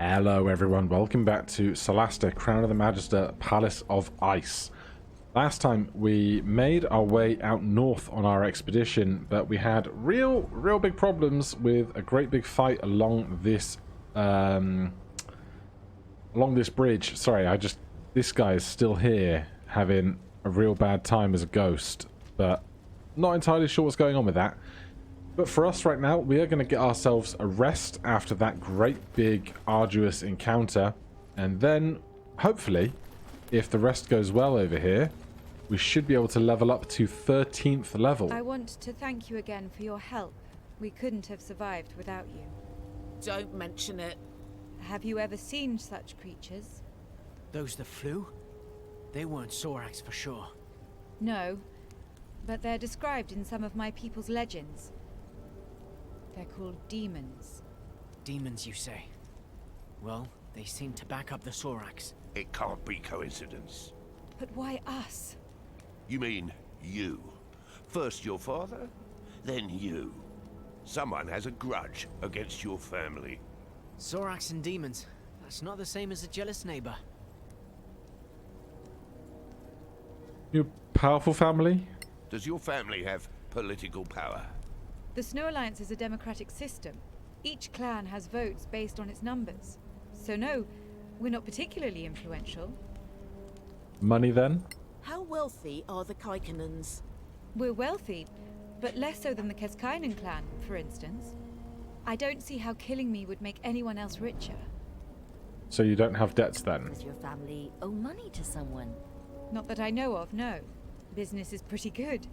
Hello everyone, welcome back to Solasta, Crown of the Magister, Palace of Ice. Last time we made our way out north on our expedition, but we had real big problems with a great big fight along this bridge. Sorry, this guy is still here having a real bad time as a ghost, but not entirely sure what's going on with that. But for us right now, we are going to get ourselves a rest after that great big arduous encounter, and then hopefully, if the rest goes well over here, we should be able to level up to 13th level. I want to thank you again for your help. We couldn't have survived without you. Don't mention it. Have you ever seen such creatures? Those that flew? They weren't Soraks for sure. No, but they're described in some of my people's legends. They're called demons. Demons, you say? Well, they seem to back up the Soraks. It can't be coincidence. But why us? You mean you? First your father, then you. Someone has a grudge against your family. Soraks and demons. That's not the same as a jealous neighbor. You powerful family? Does your family have political power? The Snow Alliance is a democratic system. Each clan has votes based on its numbers. So no, we're not particularly influential. Money then? How wealthy are the Kaikanans? We're wealthy, but less so than the Keskainen clan, for instance. I don't see how killing me would make anyone else richer. So you don't have debts then? Does your family owe money to someone? Not that I know of, no. Business is pretty good,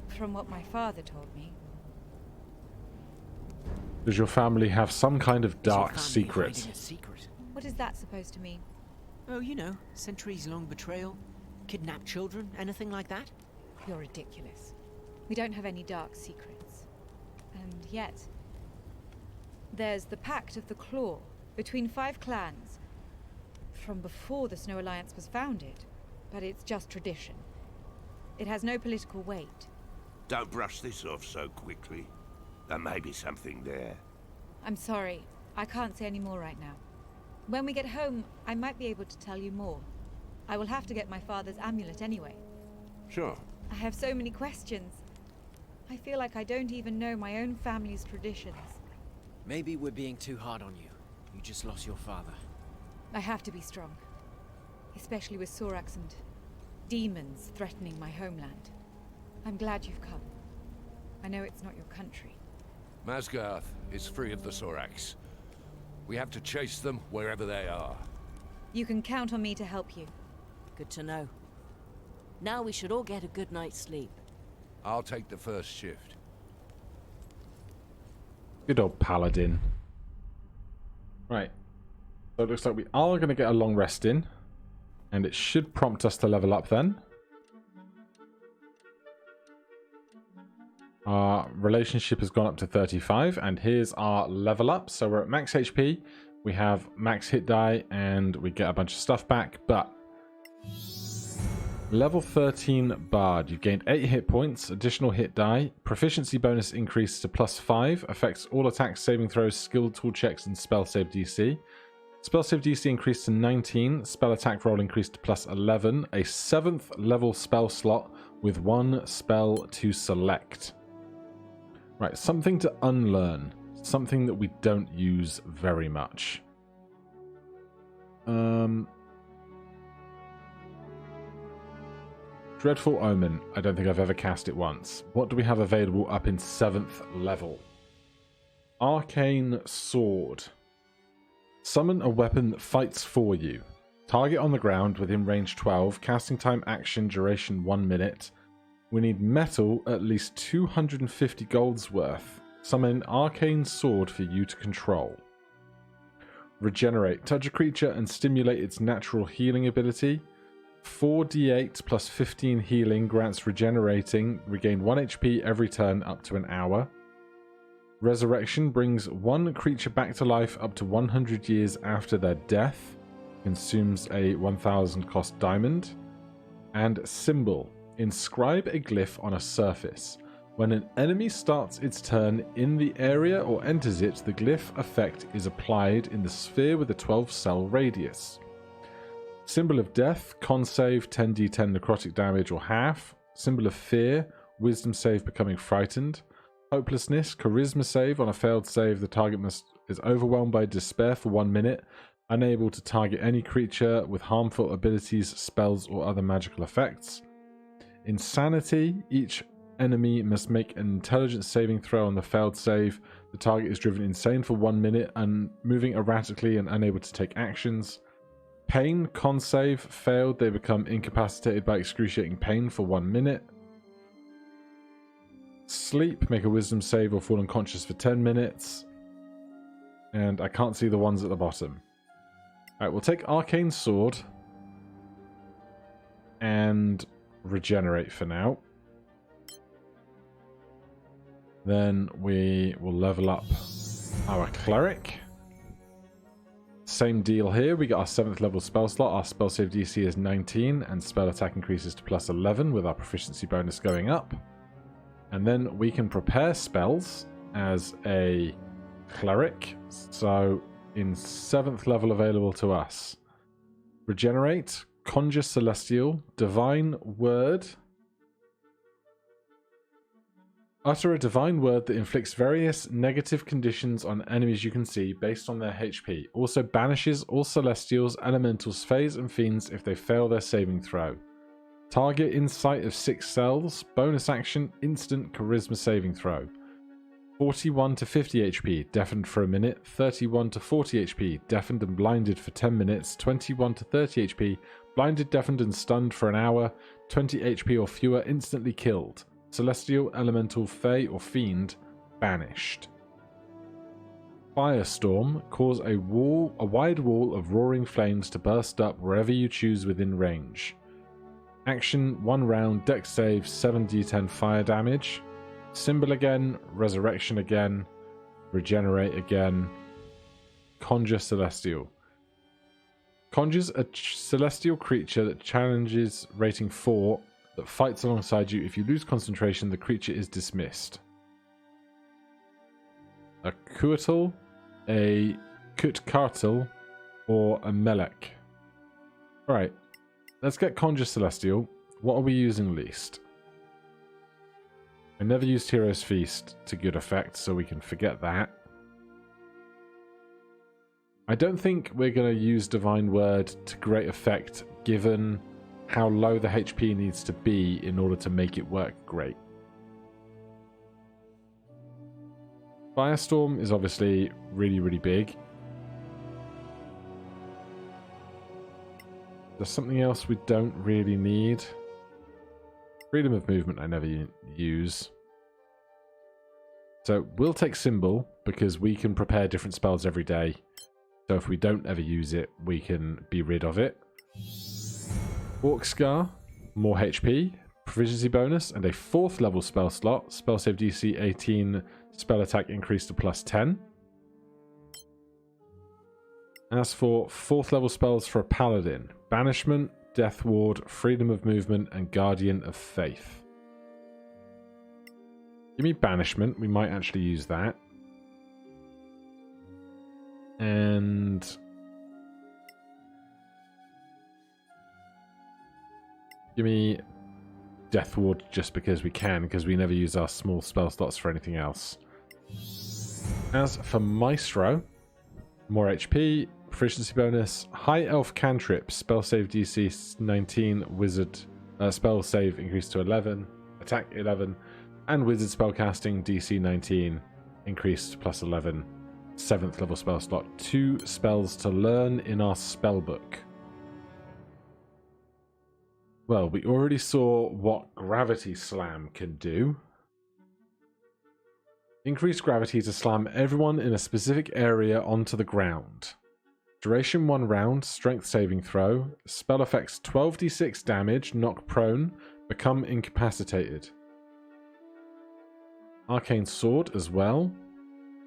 from what my father told me. Does your family have some kind of dark secret? Secret? What is that supposed to mean? Oh, you know, centuries-long betrayal, kidnapped children, anything like that? You're ridiculous. We don't have any dark secrets. And yet, there's the Pact of the Claw between 5 clans from before the Snow Alliance was founded, but it's just tradition. It has no political weight. Don't brush this off so quickly. There may be something there. I'm sorry, I can't say any more right now. When we get home, I might be able to tell you more. I will have to get my father's amulet anyway. Sure. I have so many questions. I feel like I don't even know my own family's traditions. Maybe we're being too hard on you. You just lost your father. I have to be strong. Especially with Soraks and demons threatening my homeland. I'm glad you've come. I know it's not your country. Masgarth is free of the Soraks. We have to chase them wherever they are. You can count on me to help you. Good to know. Now we should all get a good night's sleep. I'll take the first shift. Good old Paladin. Right. So it looks like we are going to get a long rest in. And it should prompt us to level up then. Our relationship has gone up to 35, and here's our level up. So we're at max HP, we have max hit die, and we get a bunch of stuff back. But level 13 Bard, you've gained 8 hit points, additional hit die, proficiency bonus increased to +5, affects all attacks, saving throws, skill tool checks, and spell save DC. Spell save DC increased to 19, spell attack roll increased to +11, a 7th level spell slot with 1 spell to select. Right, something to unlearn. Something that we don't use very much. Dreadful Omen. I don't think I've ever cast it once. What do we have available up in 7th level? Arcane Sword. Summon a weapon that fights for you. Target on the ground within range 12. Casting time action duration 1 minute. We need metal, at least 250 gold's worth. Summon an arcane sword for you to control. Regenerate. Touch a creature and stimulate its natural healing ability. 4d8 plus 15 healing grants regenerating. Regain 1 HP every turn up to an hour. Resurrection brings one creature back to life up to 100 years after their death. Consumes a 1000 cost diamond. And Symbol. Inscribe a glyph on a surface. When an enemy starts its turn in the area or enters it, the glyph effect is applied in the sphere with a 12-cell radius. Symbol of death, con save, 10d10 necrotic damage or half. Symbol of fear, wisdom save becoming frightened. Hopelessness, charisma save. On a failed save, the target is overwhelmed by despair for 1 minute, unable to target any creature with harmful abilities, spells, or other magical effects. Insanity, each enemy must make an intelligence saving throw on the failed save. The target is driven insane for 1 minute and moving erratically and unable to take actions. Pain, con save, failed. They become incapacitated by excruciating pain for 1 minute. Sleep, make a wisdom save or fall unconscious for 10 minutes. And I can't see the ones at the bottom. Alright, we'll take Arcane Sword and regenerate for now. Then we will level up our Cleric. Same deal here. We got our 7th level spell slot. Our spell save DC is 19 and spell attack increases to plus 11 with our proficiency bonus going up. And then we can prepare spells as a Cleric. So in 7th level available to us. Regenerate, Conjure Celestial, Divine Word. Utter a divine word that inflicts various negative conditions on enemies you can see based on their HP. Also banishes all celestials, elementals, fays, and fiends if they fail their saving throw. Target insight of 6 cells. Bonus action, instant charisma saving throw. 41 to 50 HP, deafened for a minute. 31 to 40 HP, deafened and blinded for 10 minutes. 21 to 30 HP, blinded, deafened, and stunned for an hour. 20 HP or fewer, instantly killed. Celestial, elemental, fey, or fiend, banished. Firestorm, cause a wide wall of roaring flames to burst up wherever you choose within range. Action, 1 round, dex save, 7d10 fire damage. Symbol again, resurrection again, regenerate again. Conjure Celestial. Conjures a celestial creature that challenges rating 4 that fights alongside you. If you lose concentration, the creature is dismissed. A Kuatal, a Kutkartal, or a Melek. Alright, let's get Conjure Celestial. What are we using least? I never used Hero's Feast to good effect, so we can forget that. I don't think we're going to use Divine Word to great effect, given how low the HP needs to be in order to make it work great. Firestorm is obviously really, really big. There's something else we don't really need. Freedom of movement I never use. So we'll take Symbol because we can prepare different spells every day. So if we don't ever use it, we can be rid of it. Orc Scar, more HP, proficiency bonus, and a 4th level spell slot. Spell save DC 18, spell attack increased to plus 10. As for 4th level spells for a Paladin, Banishment, Death Ward, Freedom of Movement, and Guardian of Faith. Give me Banishment, we might actually use that. And give me Death Ward just because we can, because we never use our small spell slots for anything else. As for Maestro, more HP, proficiency bonus, High Elf Cantrip, spell save DC 19, Wizard spell save increased to 11, attack 11, and Wizard spellcasting DC 19 increased plus 11. 7th level spell slot. 2 spells to learn in our spellbook. Well, we already saw what Gravity Slam can do. Increase gravity to slam everyone in a specific area onto the ground. Duration 1 round, strength saving throw. Spell effects 12d6 damage, knock prone, become incapacitated. Arcane Sword as well.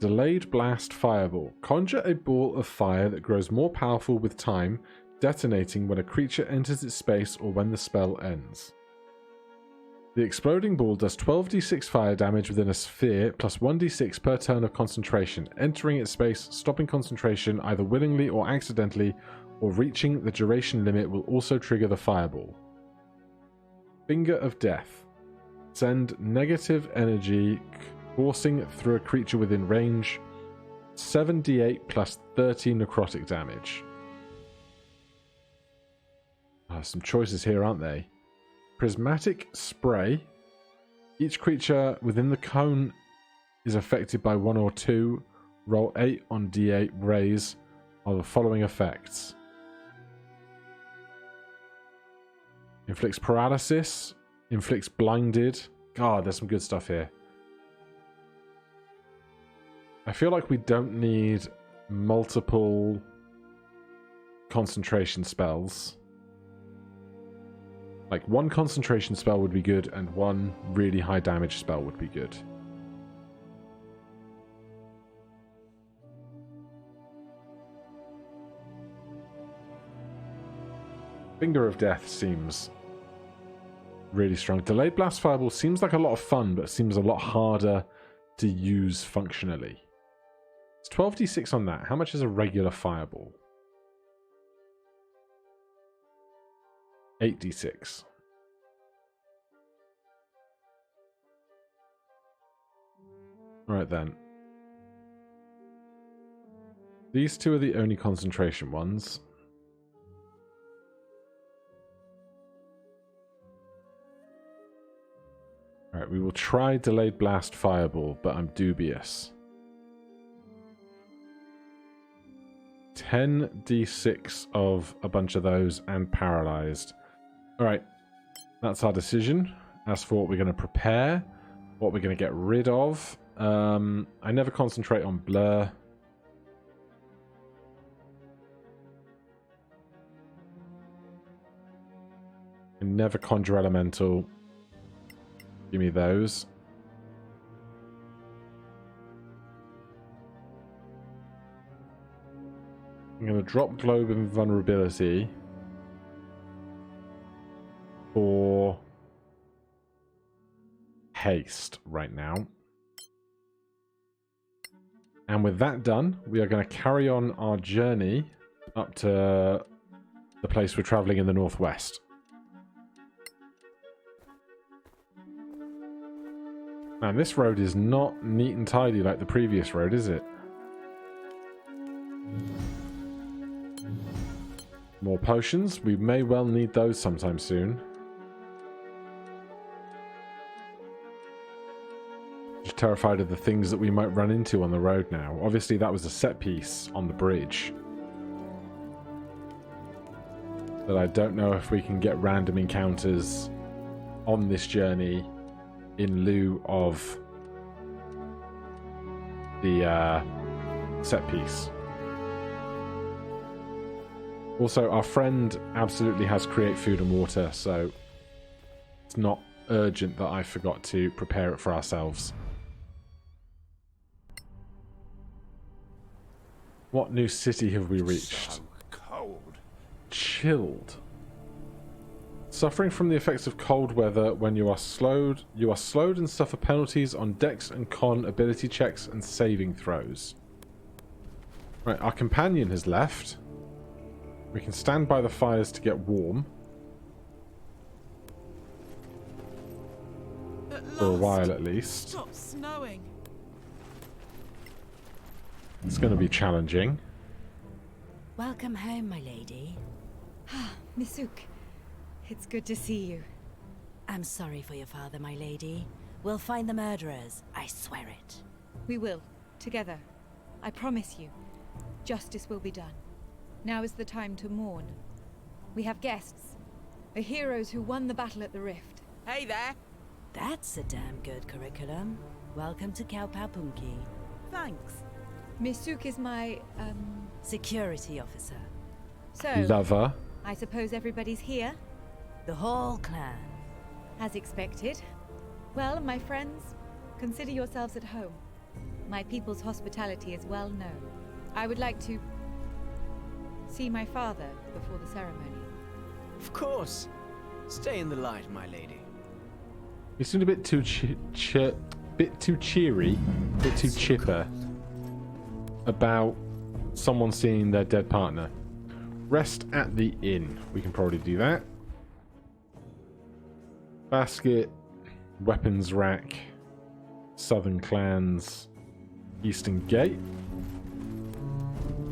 Delayed Blast Fireball. Conjure a ball of fire that grows more powerful with time, detonating when a creature enters its space or when the spell ends. The exploding ball does 12d6 fire damage within a sphere, plus 1d6 per turn of concentration, entering its space, stopping concentration either willingly or accidentally, or reaching the duration limit will also trigger the fireball. Finger of Death. Send negative energy coursing through a creature within range. 7d8 plus 30 necrotic damage. Some choices here, aren't they? Prismatic Spray. Each creature within the cone is affected by 1 or 2. Roll 8 on d8 raise of the following effects. Inflicts paralysis. Inflicts blinded. God, there's some good stuff here. I feel like we don't need multiple concentration spells. Like, one concentration spell would be good, and one really high damage spell would be good. Finger of Death seems really strong. Delayed Blast Fireball seems like a lot of fun, but seems a lot harder to use functionally. It's 12d6 on that. How much is a regular Fireball? 8d6. Alright then. These two are the only concentration ones. Alright, we will try Delayed Blast Fireball, but I'm dubious. 10d6 of a bunch of those and paralyzed. Alright, that's our decision. As for what we're going to prepare, what we're going to get rid of. I never concentrate on Blur. I never conjure Elemental. Give me those. I'm going to drop Globe Invulnerability for haste right now. And with that done, we are going to carry on our journey up to the place we're traveling in the northwest. Now, this road is not neat and tidy like the previous road, is it? More potions. We may well need those sometime soon. Just terrified of the things that we might run into on the road now. Obviously, that was a set piece on the bridge. But I don't know if we can get random encounters on this journey in lieu of the set piece. Also, our friend absolutely has Create Food and Water, so it's not urgent that I forgot to prepare it for ourselves. What new city have we reached? So cold. Chilled. Suffering from the effects of cold weather when you are slowed and suffer penalties on Dex and Con ability checks and saving throws. Right, our companion has left. We can stand by the fires to get warm. For a while at least. Stop snowing. It's going to be challenging. Welcome home, my lady. Misuk, it's good to see you. I'm sorry for your father, my lady. We'll find the murderers. I swear it. We will, together. I promise you. Justice will be done. Now is the time to mourn. We have guests. The heroes who won the battle at the Rift. Hey there. That's a damn good curriculum. Welcome to Kaupaupunki. Thanks. Misuk is my, Security officer. So, Lover. I suppose everybody's here? The whole clan. As expected. Well, my friends, consider yourselves at home. My people's hospitality is well known. I would like to see my father before the ceremony. Of course. Stay in the light, my lady. He seemed a bit too bit too cheery, a bit too chipper about someone seeing their dead partner. Rest at the inn. We can probably do that. Basket, weapons rack, southern clans, eastern gate,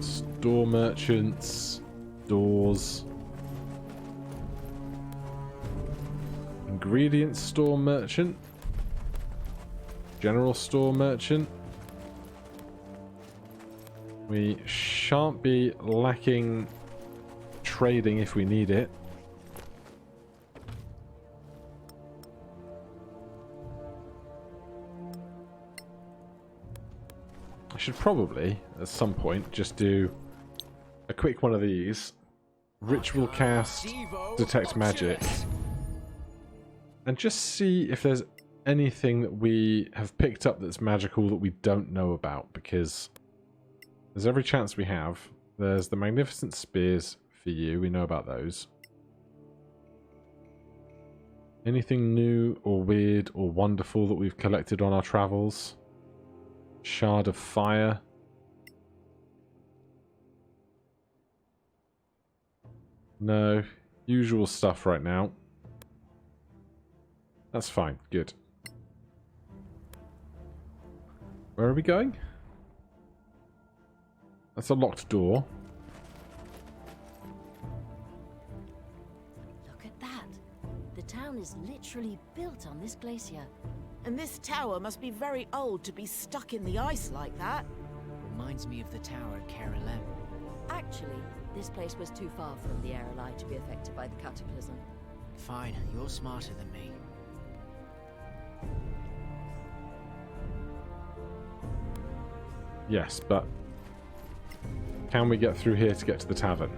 store merchants, doors, ingredient store merchant, general store merchant. We shan't be lacking trading if we need it. I should probably, at some point, just do a quick one of these. Ritual cast, detect magic. And just see if there's anything that we have picked up that's magical that we don't know about, because there's every chance we have. There's the magnificent spears for you, we know about those. Anything new or weird or wonderful that we've collected on our travels? Shard of fire. No, usual stuff right now. That's fine, good. Where are we going? That's a locked door. Look at that. The town is literally built on this glacier. And this tower must be very old to be stuck in the ice like that. Reminds me of the tower at Caer Cyflen. Actually, this place was too far from the Aerolite to be affected by the cataclysm. Fine, you're smarter than me. Yes, but can we get through here to get to the tavern?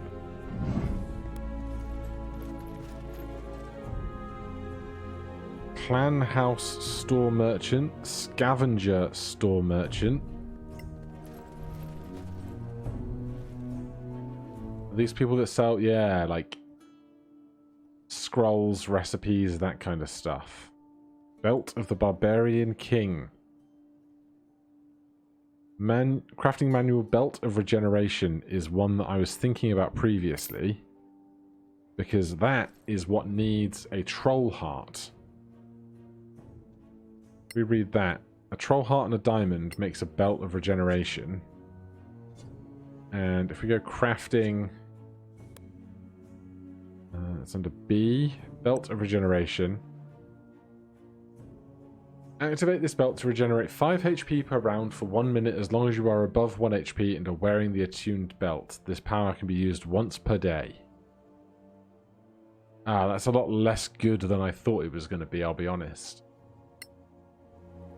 Clan house store merchant, scavenger store merchant. Are these people that sell, yeah, like scrolls, recipes, that kind of stuff. Belt of the Barbarian King. Crafting manual belt of regeneration is one that I was thinking about previously, because that is what needs a troll heart. We read that. A troll heart and a diamond makes a belt of regeneration. And if we go crafting, it's under B, belt of regeneration. Activate this belt to regenerate 5 HP per round for 1 minute as long as you are above 1 HP and are wearing the attuned belt. This power can be used once per day. Ah, that's a lot less good than I thought it was going to be, I'll be honest.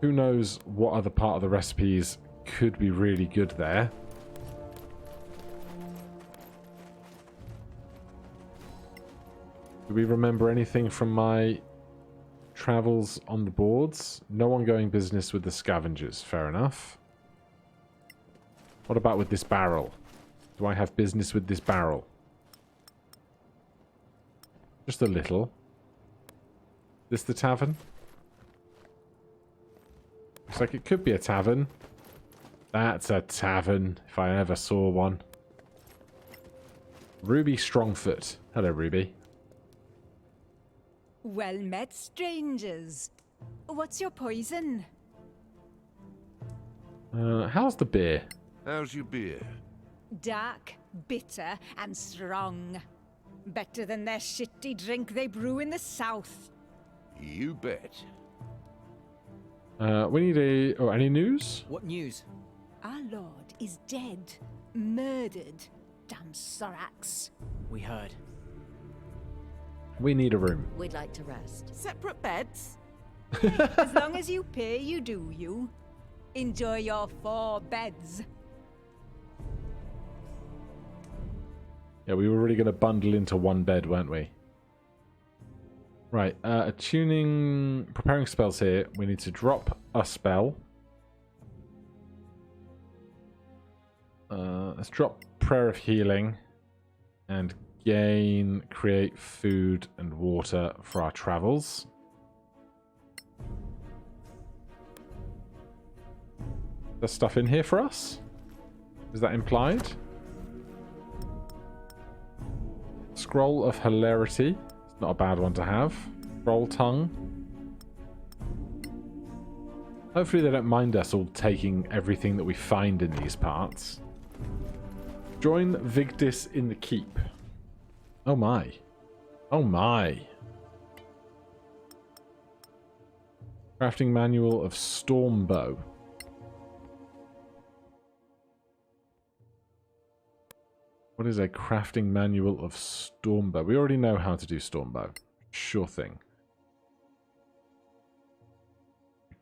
Who knows what other part of the recipes could be really good there. Do we remember anything from my travels on the boards? No ongoing business with the scavengers. Fair enough. What about with this barrel? Do I have business with this barrel? Just a little. This the tavern? Looks like it could be a tavern. That's a tavern, if I ever saw one. Ruby Strongfoot. Hello, Ruby. Well met, strangers. What's your poison? How's the beer? How's your beer? Dark, bitter, and strong. Better than their shitty drink they brew in the south. You bet. We need a... Oh, any news? What news? Our lord is dead. Murdered. Damn Soraks. We heard. We need a room. We'd like to rest. Separate beds? As long as you pay, you do, you. Enjoy your 4 beds. Yeah, we were really going to bundle into one bed, weren't we? Right, attuning... Preparing spells here. We need to drop a spell. Let's drop Prayer of Healing. And gain, create food and water for our travels. There's stuff in here for us? Is that implied? Scroll of Hilarity. It's not a bad one to have. Scroll Tongue. Hopefully they don't mind us all taking everything that we find in these parts. Join Vigdis in the keep. Oh my. Oh my. Crafting manual of Stormbow. What is a crafting manual of Stormbow? We already know how to do Stormbow. Sure thing.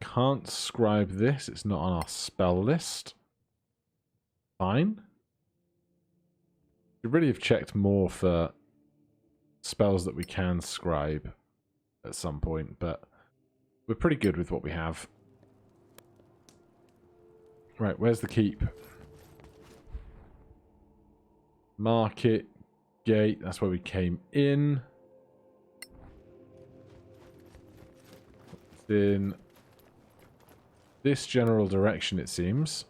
Can't scribe this. It's not on our spell list. Fine. We really have checked more for spells that we can scribe at some point, but we're pretty good with what we have. Right, where's the keep? Market gate. That's where we came in. It's in this general direction, it seems.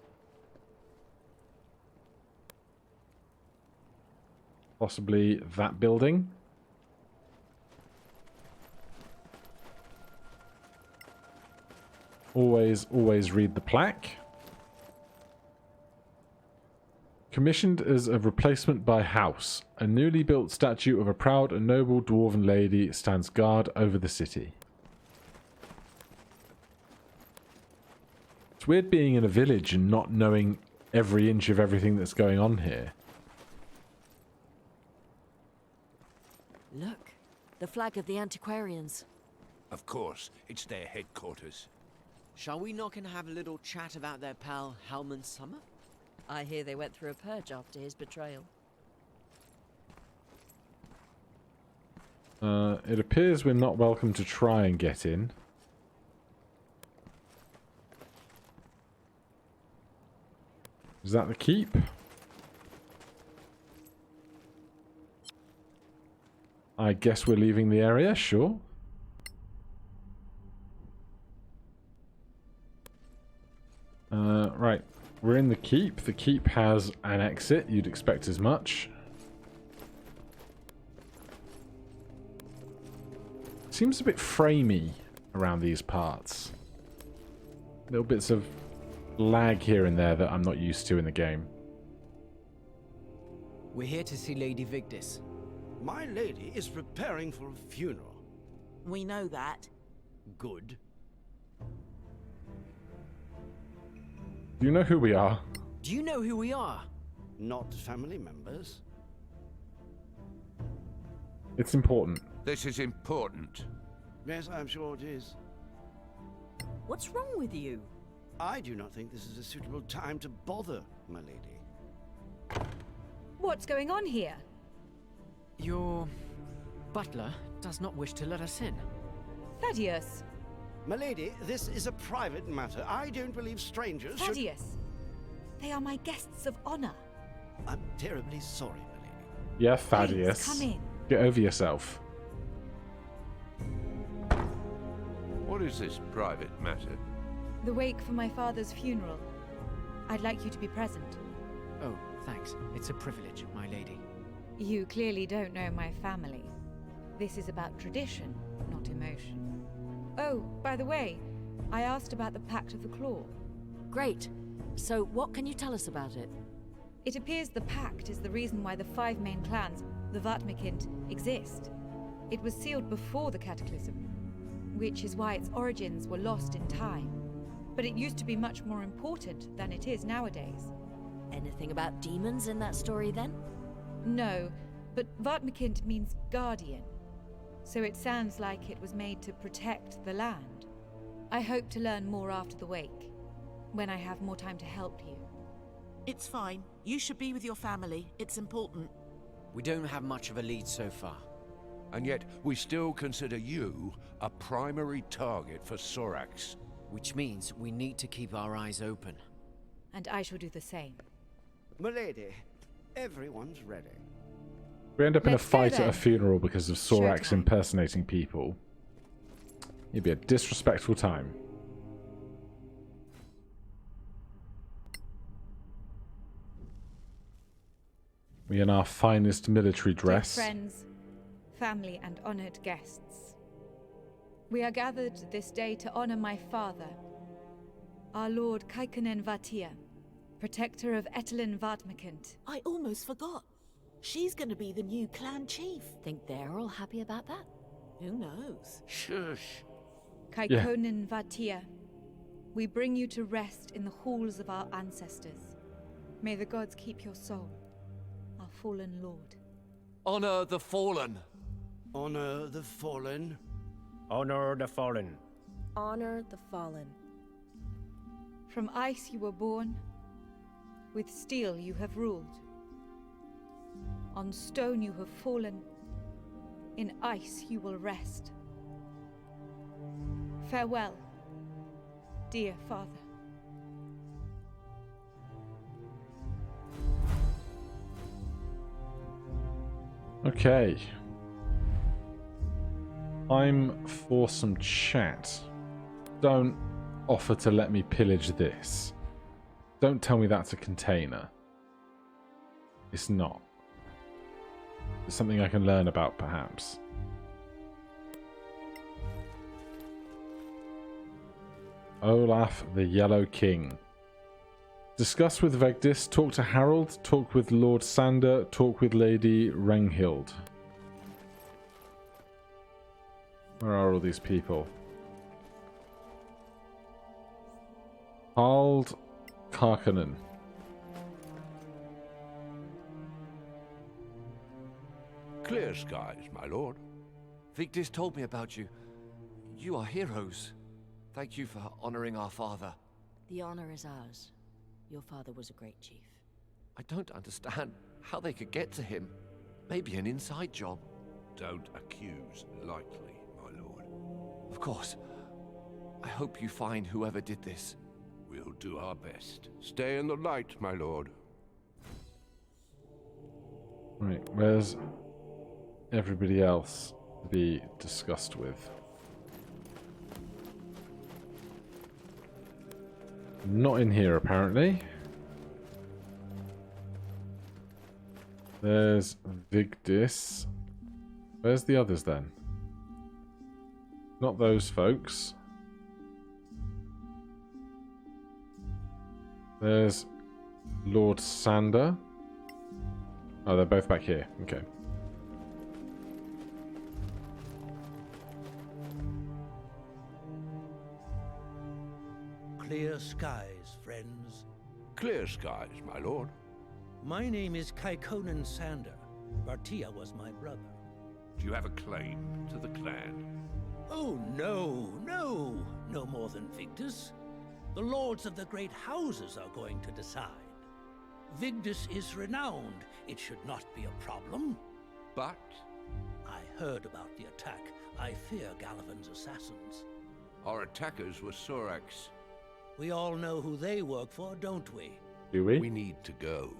Possibly that building. Always read the plaque. Commissioned as a replacement by House. A newly built statue of a proud and noble dwarven lady stands guard over the city. It's weird being in a village and not knowing every inch of everything that's going on here. Look, the flag of the antiquarians. Of course, it's their headquarters. Shall we knock and have a little chat about their pal, Halman Summer? I hear they went through a purge after his betrayal. It appears we're not welcome to try and get in. Is that the keep? I guess we're leaving the area, sure. Right, we're in the keep. The keep has an exit. You'd expect as much. Seems a bit framey around these parts. Little bits of lag here and there that I'm not used to in the game. We're here to see Lady Vigdis. My lady is preparing for a funeral. We know that. Good. Do you know who we are? Do you know who we are? Not family members. It's important. This is important. Yes, I'm sure it is. What's wrong with you? I do not think this is a suitable time to bother, my lady. What's going on here? Your butler does not wish to let us in. Thaddeus! My lady, this is a private matter. I don't believe strangers should... Thaddeus! They are my guests of honor. I'm terribly sorry, my lady. Yeah, Thaddeus. Please, come in. Get over yourself. What is this private matter? The wake for my father's funeral. I'd like you to be present. Oh, thanks. It's a privilege, my lady. You clearly don't know my family. This is about tradition, not emotion. Oh, by the way, I asked about the Pact of the Claw. Great. So, what can you tell us about it? It appears the Pact is the reason why the 5 main clans, the Vatmikind, exist. It was sealed before the Cataclysm, which is why its origins were lost in time. But it used to be much more important than it is nowadays. Anything about demons in that story, then? No, but Vatmikind means guardian. So it sounds like it was made to protect the land. I hope to learn more after the wake, when I have more time to help you. It's fine. You should be with your family. It's important. We don't have much of a lead so far. And yet, we still consider you a primary target for Soraks. Which means we need to keep our eyes open. And I shall do the same. My lady, everyone's ready. We end up in a Let's go fight at then. a funeral because of Soraks Showtime. impersonating people. It'd be a disrespectful time. We in our finest military dress. Dear friends, family, and honored guests, we are gathered this day to honor my father, our Lord Kaikanen Vatia, protector of Etelin Vartmakent. I almost forgot. She's going to be the new clan chief. Think they're all happy about that? Who knows? Shush. Kaikonen Vatia, we bring you to rest in the halls of our ancestors. May the gods keep your soul, our fallen lord. Honor the fallen. Honor the fallen. Honor the fallen. Honor the fallen. From ice you were born, with steel you have ruled. On stone you have fallen, in ice you will rest. Farewell, dear father. Okay. I'm for some chat. Don't offer to let me pillage this. Don't tell me that's a container. It's not. It's something I can learn about, perhaps. Olaf the Yellow King. Discuss with Vegdis, talk to Harold, talk with Lord Sander, talk with Lady Renghild. Where are all these people? Harald Karkanen. Clear skies, my lord. Vigdis told me about you. You are heroes. Thank you for honoring our father. The honor is ours. Your father was a great chief. I don't understand how they could get to him. Maybe an inside job. Don't accuse lightly, my lord. Of course. I hope you find whoever did this. We'll do our best. Stay in the light, my lord. Right, where's everybody else to be discussed with? Not in here, apparently. There's Vigdis. Where's the others, then? Not those folks. There's Lord Sander. Oh, they're both back here. Okay. Clear skies, friends. Clear skies, my lord. My name is Kaikonen Sander. Vartia was my brother. Do you have a claim to the clan? Oh, no. No more than Vigdis. The lords of the great houses are going to decide. Vigdis is renowned. It should not be a problem. But? I heard about the attack. I fear Gallivan's assassins. Our attackers were Soraks. We all know who they work for, don't we? Do we? We need to go.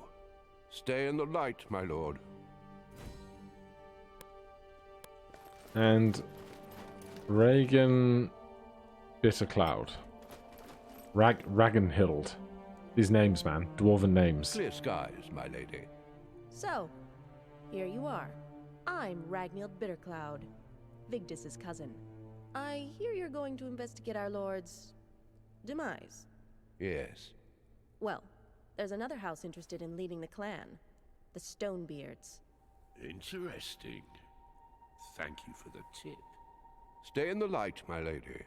Stay in the light, my lord. And Reagan Bittercloud. Ragnhild. These names, man. Dwarven names. Clear skies, my lady. So, here you are. I'm Ragnhild Bittercloud, Vigdis's cousin. I hear you're going to investigate our lord's demise. Yes. Well, there's another house interested in leading the clan, the Stonebeards. Interesting. Thank you for the tip. Stay in the light, my lady.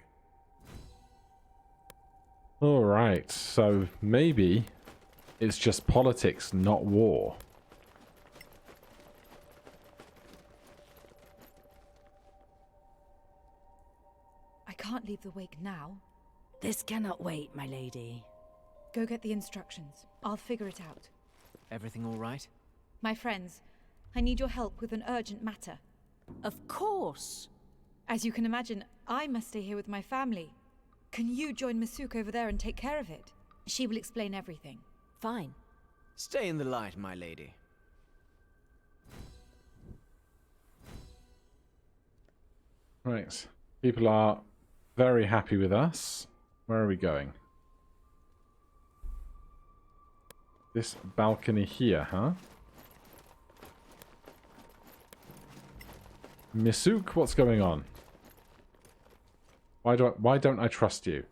Alright, so maybe it's just politics, not war. I can't leave the wake now. This cannot wait, my lady. Go get the instructions. I'll figure it out. Everything all right? My friends, I need your help with an urgent matter. Of course. As you can imagine, I must stay here with my family. Can you join Masuk over there and take care of it? She will explain everything. Fine. Stay in the light, my lady. Right. People are very happy with us. Where are we going? This balcony here, huh? Misuk, what's going on? Why don't I trust you?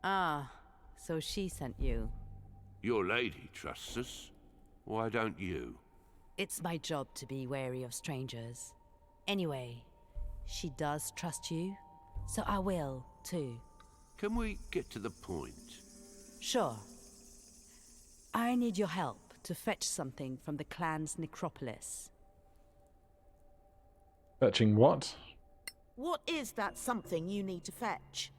Ah, so she sent you. Your lady trusts us. Why don't you? It's my job to be wary of strangers. Anyway, she does trust you, so I will, too. Can we get to the point? Sure. I need your help to fetch something from the clan's necropolis. Fetching what? What is that something you need to fetch?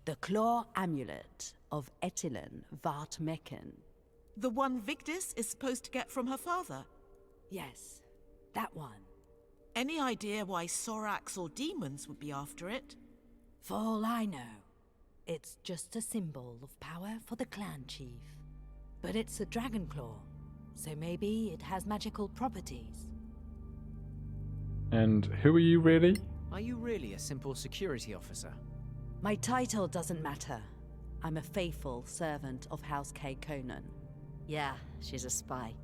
The claw amulet of Etilin Vart Mekken. The one Vigdis is supposed to get from her father? Yes, that one. Any idea why Soraks or demons would be after it? For all I know, it's just a symbol of power for the clan chief. But it's a dragon claw, so maybe it has magical properties. And who are you really? Are you really a simple security officer? My title doesn't matter. I'm a faithful servant of House Caer Cyflen. Yeah, she's a spy.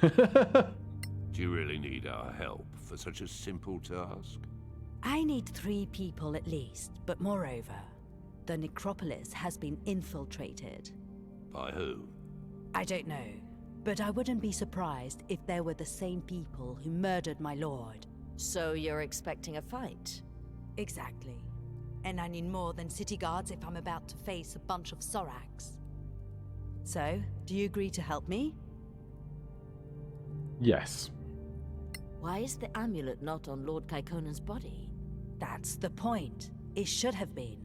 Do you really need our help for such a simple task? I need 3 people at least, but moreover, the necropolis has been infiltrated. By who? I don't know, but I wouldn't be surprised if they were the same people who murdered my lord. So you're expecting a fight? Exactly. And I need more than city guards if I'm about to face a bunch of Soraks. So, do you agree to help me? Yes. Why is the amulet not on Lord Caer Cyflen's body? That's the point. It should have been.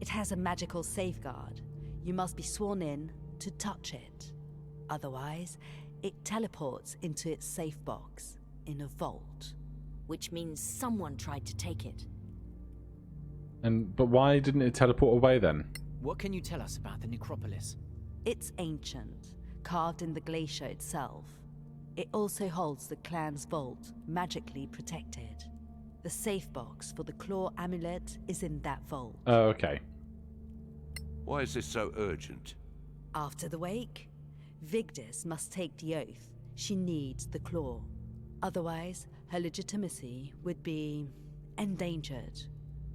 It has a magical safeguard. You must be sworn in to touch it. Otherwise, it teleports into its safe box in a vault. Which means someone tried to take it. But why didn't it teleport away then? What can you tell us about the necropolis? It's ancient, carved in the glacier itself. It also holds the clan's vault, magically protected. The safe box for the claw amulet is in that vault. Oh, okay. Why is this so urgent? After the wake, Vigdis must take the oath. She needs the claw. Otherwise, her legitimacy would be endangered.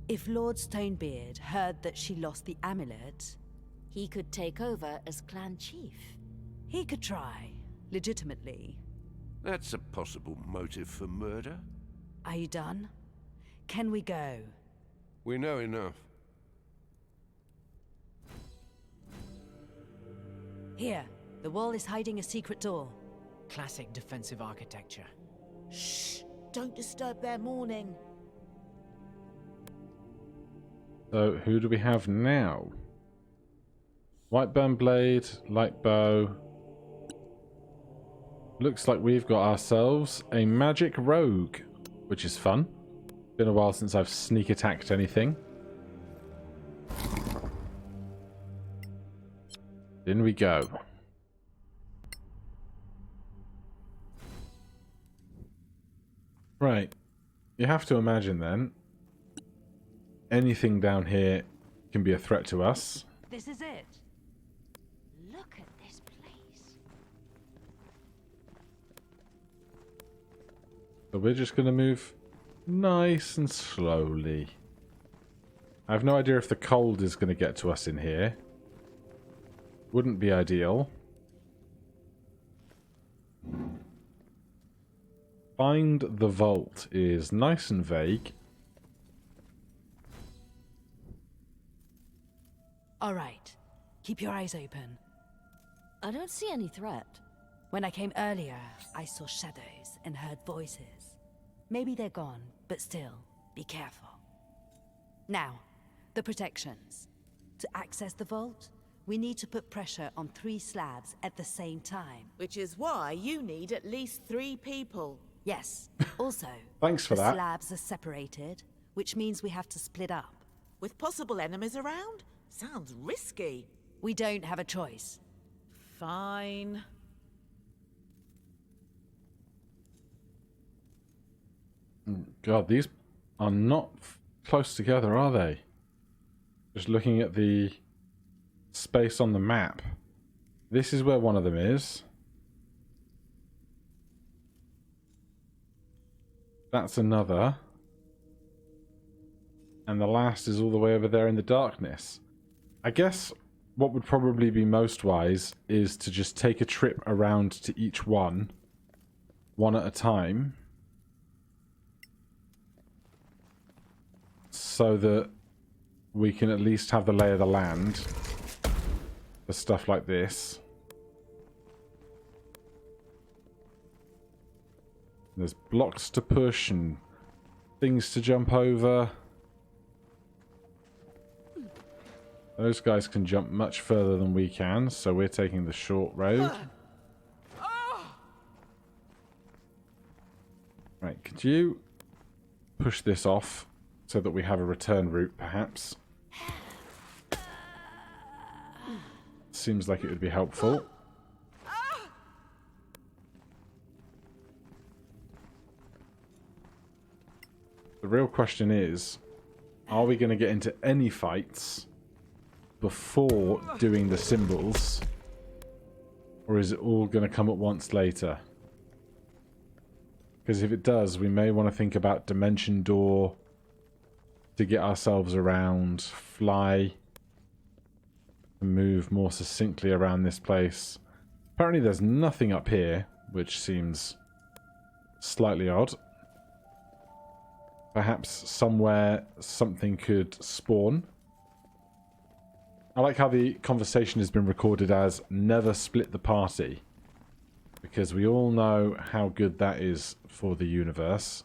If Lord Stonebeard heard that she lost the amulet, he could take over as clan chief. He could try, legitimately. That's a possible motive for murder. Are you done? Can we go? We know enough. Here, the wall is hiding a secret door. Classic defensive architecture. Shh! Don't disturb their mourning. So, who do we have now? Whiteburn blade, light bow. Looks like we've got ourselves a magic rogue, which is fun. Been a while since I've sneak attacked anything. In we go. Right. You have to imagine then, anything down here can be a threat to us. This is it. Look at this place. So we're just going to move nice and slowly. I have no idea if the cold is going to get to us in here. Wouldn't be ideal. Find the vault is nice and vague. All right. Keep your eyes open. I don't see any threat. When I came earlier, I saw shadows and heard voices. Maybe they're gone, but still, be careful. Now, the protections. To access the vault, we need to put pressure on 3 slabs at the same time. Which is why you need at least 3 people. Yes. Also, thanks for the that. slabs are separated, which means we have to split up. With possible enemies around? Sounds risky. We don't have a choice. Fine. God, these are not close together, are they? Just looking at the space on the map. This is where one of them is. That's another. And the last is all the way over there in the darkness. I guess what would probably be most wise is to just take a trip around to each one at a time, so that we can at least have the lay of the land for stuff like this. There's blocks to push and things to jump over. Those guys can jump much further than we can, so we're taking the short road. Right, could you push this off so that we have a return route, perhaps? Seems like it would be helpful. The real question is, are we going to get into any fights before doing the symbols, or is it all going to come at once later? Because if it does, we may want to think about Dimension Door to get ourselves around, fly, and move more succinctly around this place. Apparently there's nothing up here, which seems slightly odd. Perhaps somewhere something could spawn. I like how the conversation has been recorded as never split the party, because we all know how good that is for the universe.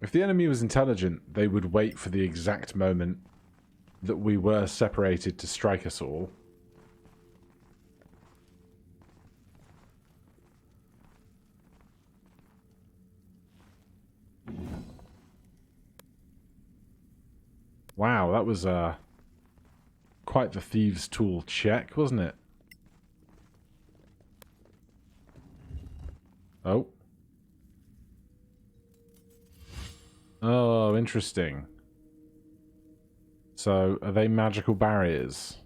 If the enemy was intelligent, they would wait for the exact moment that we were separated to strike us all. Wow, that was quite the thieves' tool check, wasn't it? Oh. Oh, interesting. So, are they magical barriers?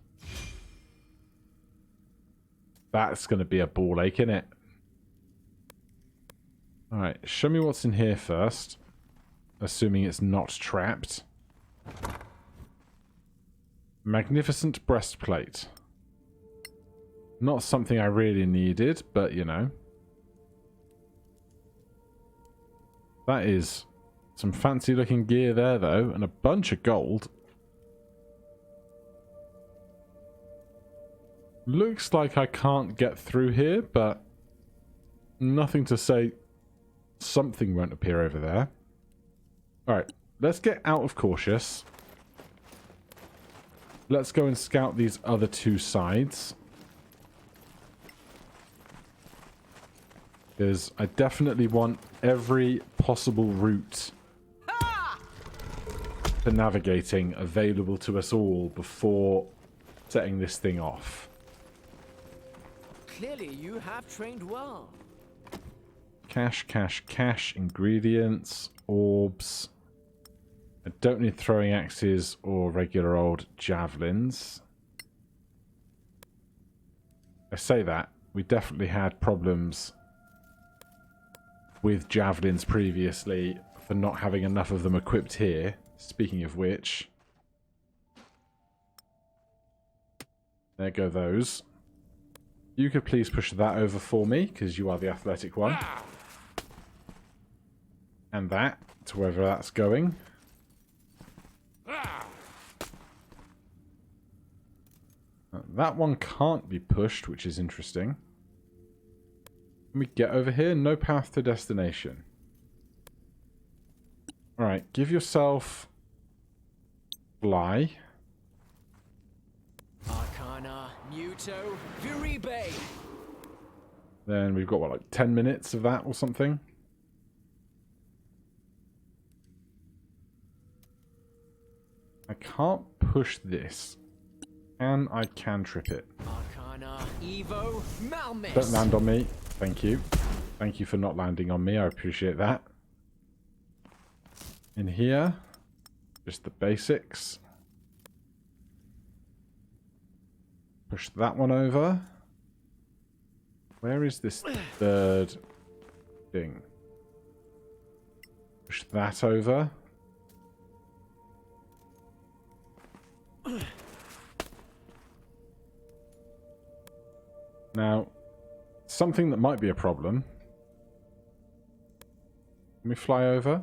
That's going to be a ball ache, isn't it? Alright, show me what's in here first. Assuming it's not trapped. Magnificent breastplate. Not something I really needed, but you know. That is some fancy looking gear there though, and a bunch of gold. Looks like I can't get through here, but nothing to say something won't appear over there. Alright, let's get out of cautious. Let's go and scout these other two sides. Because I definitely want every possible route for navigating available to us all before setting this thing off. Clearly you have trained well. Cash, cash, cash, ingredients, orbs. I don't need throwing axes or regular old javelins. I say that, we definitely had problems with javelins previously for not having enough of them equipped here. Speaking of which, there go those. You could please push that over for me, because you are the athletic one. And that, to wherever that's going. That one can't be pushed, which is interesting. Can we get over here? No path to destination. Alright, give yourself fly. Arcana, Muto, Viribe. Then we've got, what, like 10 minutes of that or something? I can't push this. And I can trip it. Arcana, Evo, Malmis. Don't land on me. Thank you. Thank you for not landing on me. I appreciate that. In here, just the basics. Push that one over. Where is this third thing? Push that over. Now, something that might be a problem. Can we fly over?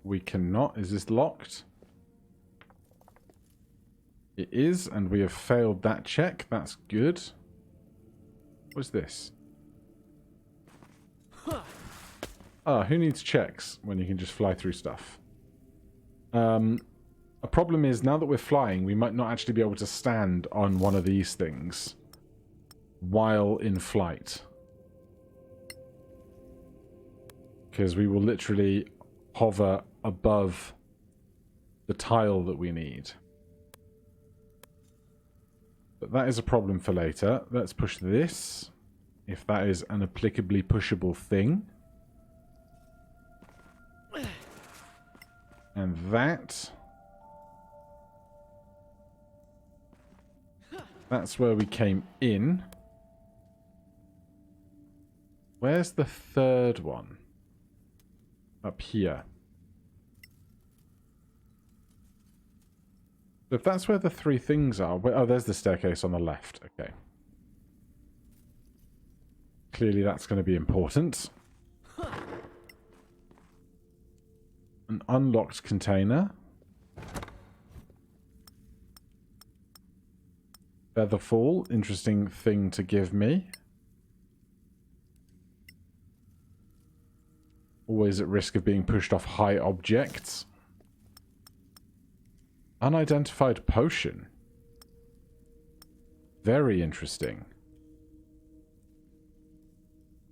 We cannot. Is this locked? It is, and we have failed that check. That's good. What's this? Ah, who needs checks when you can just fly through stuff? A problem is, now that we're flying, we might not actually be able to stand on one of these things while in flight. Because we will literally hover above the tile that we need. But that is a problem for later. Let's push this, if that is an applicably pushable thing. And that. That's where we came in. Where's the third one? Up here. So if that's where the three things are... Oh, there's the staircase on the left. Okay. Clearly that's going to be important. An unlocked container. Featherfall. Interesting thing to give me. Always at risk of being pushed off high objects. Unidentified potion. Very interesting.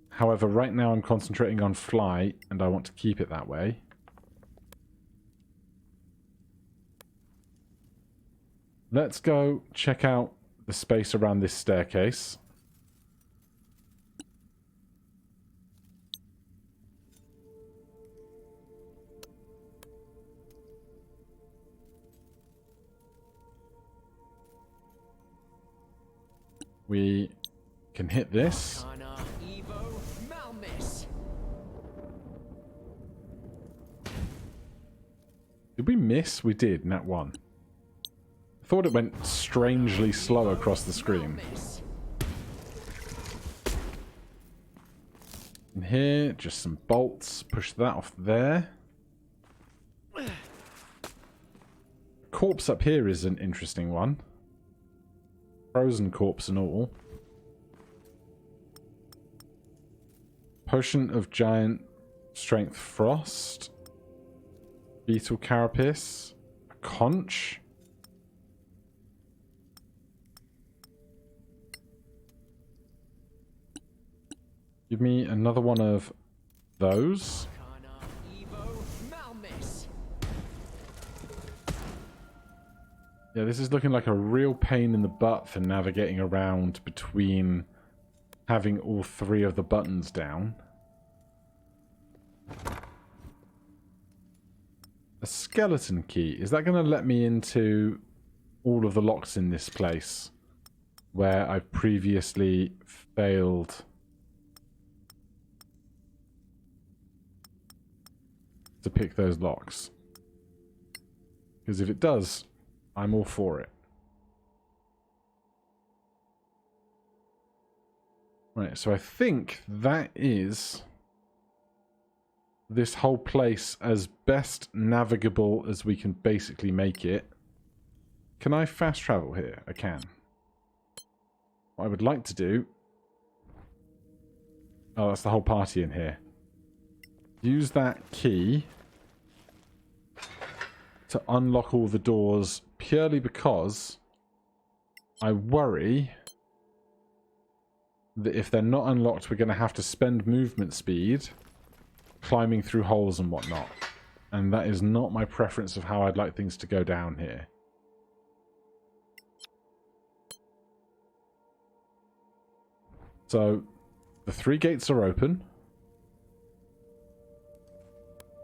However, right now I'm concentrating on fly, and I want to keep it that way. Let's go check out the space around this staircase. We can hit this. Did we miss? We did, nat 1. I thought it went strangely slow across the screen. And here, just some bolts. Push that off there. Corpse up here is an interesting one. Frozen corpse and all. Potion of giant strength frost. Beetle carapace. A conch. Give me another one of those. Yeah, this is looking like a real pain in the butt for navigating around between having all three of the buttons down. A skeleton key. Is that going to let me into all of the locks in this place where I've previously failed to pick those locks? Because if it does, I'm all for it. Right, so I think that is this whole place as best navigable as we can basically make it. Can I fast travel here? I can. What I would like to do... Oh, that's the whole party in here. Use that key to unlock all the doors purely because I worry that if they're not unlocked, we're going to have to spend movement speed climbing through holes and whatnot. And that is not my preference of how I'd like things to go down here. So, the three gates are open.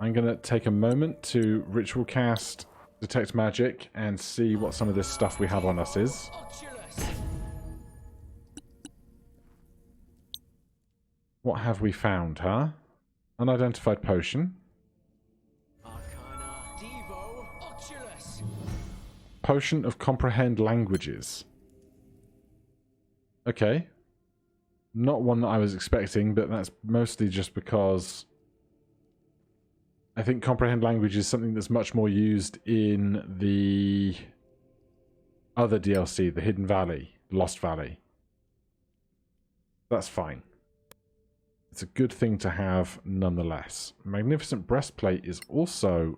I'm going to take a moment to ritual cast Detect Magic and see what some of this stuff we have on us is. What have we found, huh? Unidentified potion. Potion of comprehend languages. Okay. Not one that I was expecting, but that's mostly just because I think comprehend language is something that's much more used in the other DLC, the Hidden Valley, Lost Valley. That's fine. It's a good thing to have nonetheless. Magnificent breastplate is also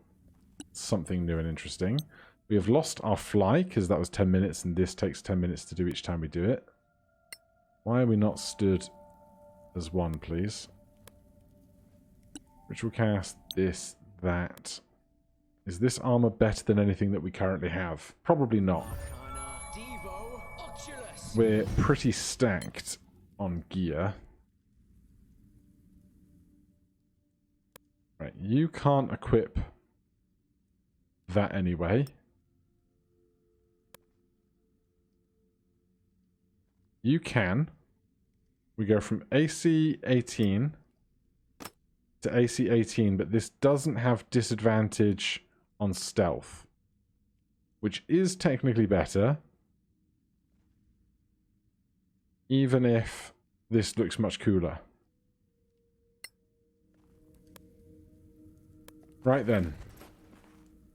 something new and interesting. We have lost our fly because that was 10 minutes and this takes 10 minutes to do each time we do it. Why are we not stood as one, please? Ritual cast, this, that. Is this armor better than anything that we currently have? Probably not. We're pretty stacked on gear. Right, you can't equip that anyway. You can. We go from AC 18 to AC 18, but this doesn't have disadvantage on stealth, which is technically better, even if this looks much cooler. Right then.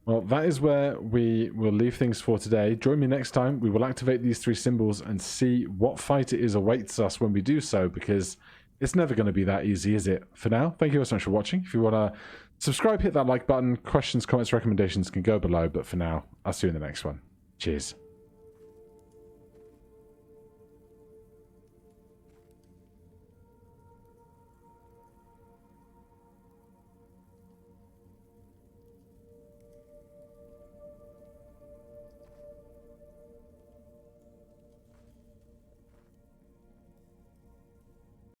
Well, that is where we will leave things for today. Join me next time. We will activate these 3 symbols and see what fight it is awaits us when we do so, because it's never going to be that easy, is it? For now, thank you so much for watching. If you want to subscribe, hit that like button. Questions, comments, recommendations can go below, but for now, I'll see you in the next one. Cheers.